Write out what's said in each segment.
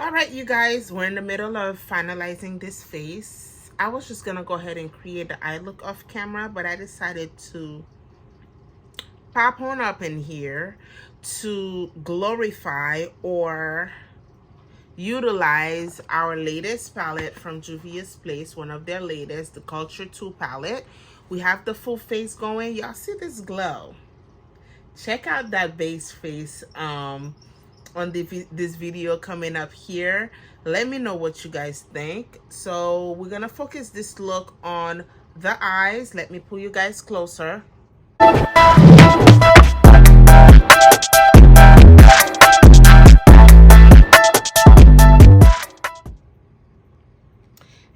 All right, you guys, we're in the middle of finalizing this face. I was just gonna go ahead and create the eye look off camera, but I decided to pop on up in here to glorify or utilize our latest palette from Juvia's Place, one of their latest, the Culture 2 palette. We have the full face going. Y'all see this glow? Check out that base face on this video coming up here. Let me know what you guys think. So we're gonna focus this look on the eyes. Let me pull you guys closer.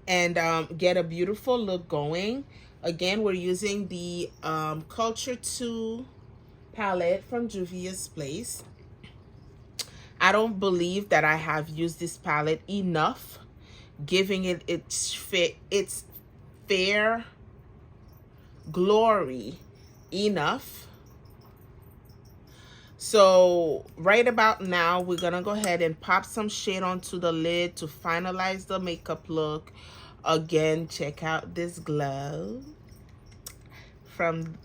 And get a beautiful look going. Again, we're using the Culture 2 palette from Juvia's Place. I don't believe that I have used this palette enough, giving it its fair glory enough. So right about now, we're gonna go ahead and pop some shade onto the lid to finalize the makeup look. Again, check out this glow from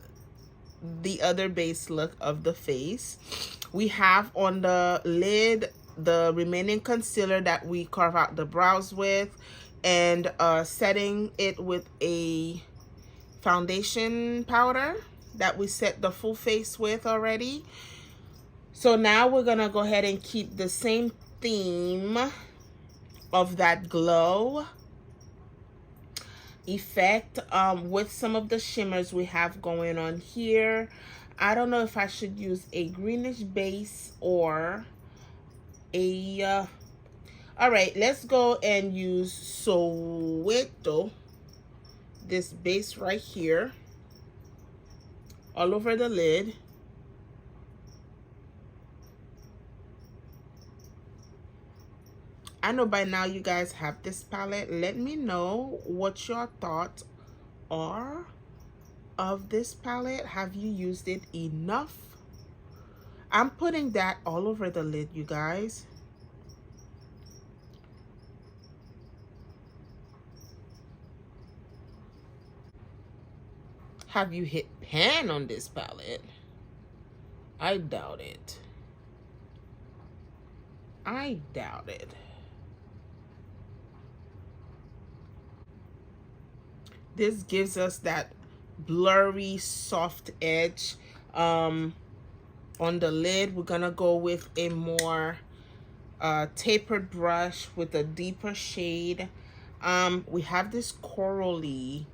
the other base look of the face. We have on the lid the remaining concealer that we carve out the brows with, and setting it with a foundation powder that we set the full face with already. So now we're gonna go ahead and keep the same theme of that glow effect with some of the shimmers we have going on here. I don't know if I should use a greenish base or a all right, let's go and use Soweto, this base right here, all over the lid. I know by now you guys have this palette. Let me know what your thoughts are of this palette. Have you used it enough? I'm putting that all over the lid, you guys. Have you hit pan on this palette? I doubt it. I doubt it. This gives us that blurry, soft edge on the lid. We're gonna go with a more tapered brush with a deeper shade. We have this corally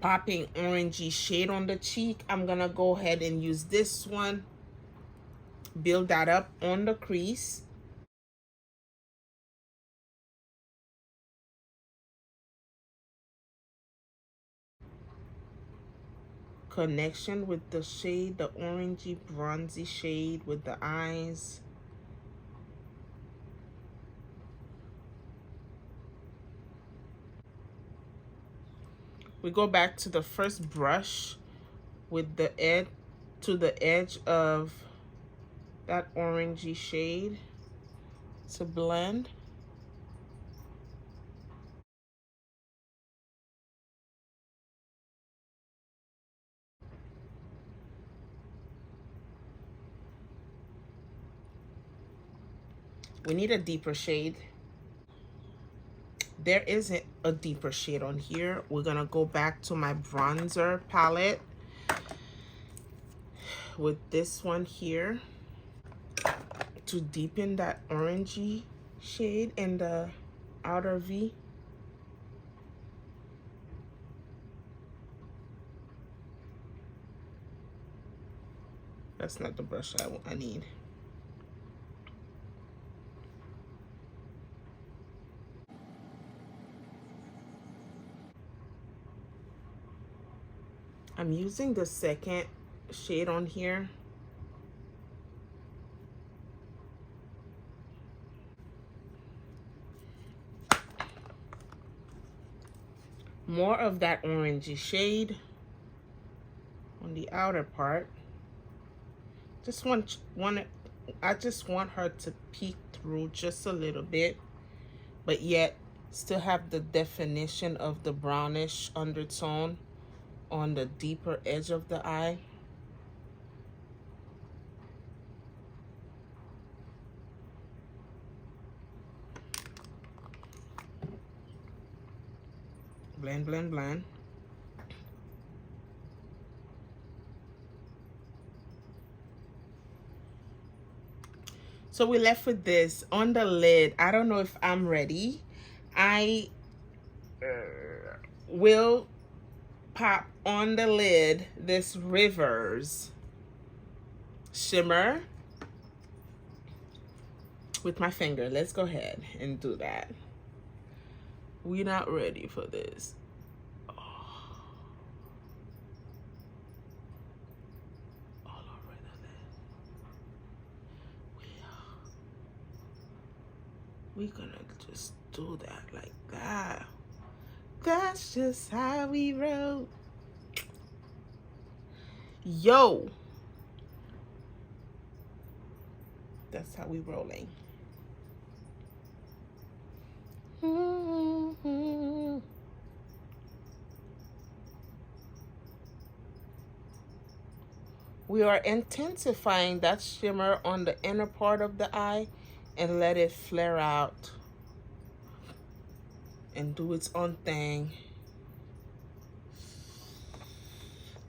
popping orangey shade on the cheek. I'm gonna go ahead and use this one, build that up on the crease. Connection with the shade, the orangey bronzy shade with the eyes. We go back to the first brush with the edge to the edge of that orangey shade to blend. We need a deeper shade. There isn't a deeper shade on here. We're gonna go back to my bronzer palette with this one here to deepen that orangey shade in the outer V. That's not the brush I need. I'm using the second shade on here. More of that orangey shade on the outer part. Just want I just want her to peek through just a little bit, but yet still have the definition of the brownish undertone on the deeper edge of the eye. Blend, blend, blend. So we're left with this on the lid. I don't know if I'm ready. I will pop on the lid this Rivers shimmer with my finger. Let's go ahead and do that. We're not ready for this. We're gonna just do that like that. That's just how we roll. Yo. That's how we rolling. We are intensifying that shimmer on the inner part of the eye and let it flare out and do its own thing.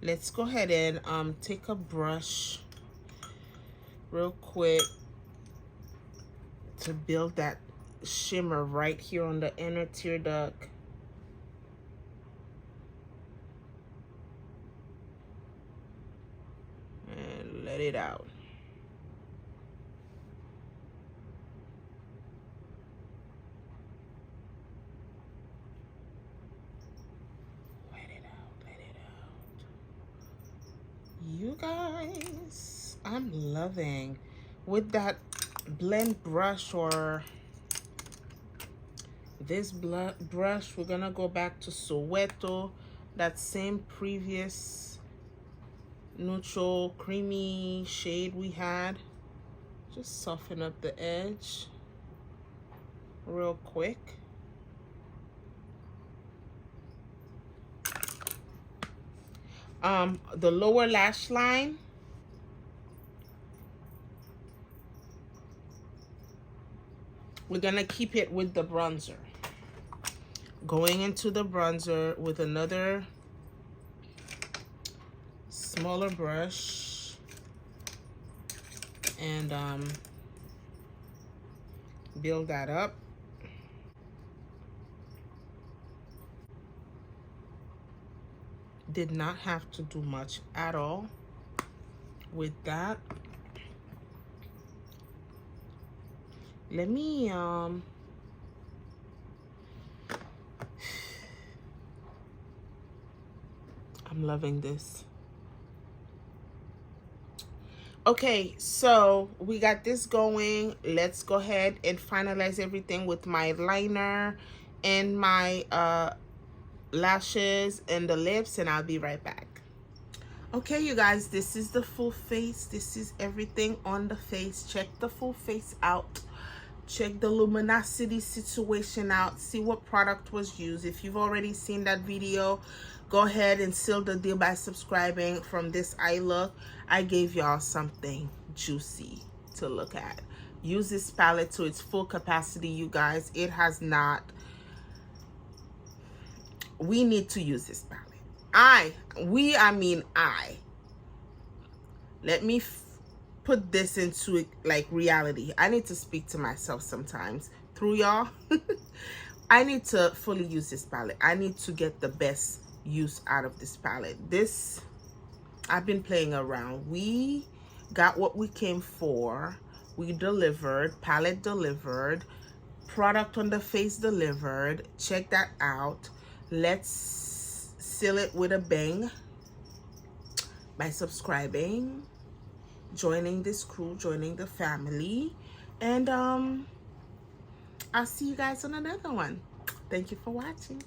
Let's go ahead and take a brush real quick to build that shimmer right here on the inner tear duct. And let it out. You guys, I'm loving with that blend brush or this brush. We're gonna go back to Soweto, that same previous neutral creamy shade we had. Just soften up the edge real quick. The lower lash line, we're gonna keep it with the bronzer. Going into the bronzer with another smaller brush and build that up. Did not have to do much at all with that. Let me I'm loving this. Okay, so we got this going. Let's go ahead and finalize everything with my liner and my lashes and the lips, and I'll be right back. Okay, you guys, this is the full face. This is everything on the face. Check the full face out. Check the luminosity situation out. See what product was used. If you've already seen that video, go ahead and seal the deal by subscribing. From this eye look, I gave y'all something juicy to look at. Use this palette to its full capacity, you guys. It has not. We need to use this palette. I mean let me put this into like reality. I need to speak to myself sometimes through y'all. I need to fully use this palette. I need to get the best use out of this palette. This, I've been playing around. We got what we came for. We delivered. Palette delivered. Product on the face delivered. Check that out. Let's seal it with a bang by subscribing, joining this crew, joining the family, and I'll see you guys on another one. Thank you for watching.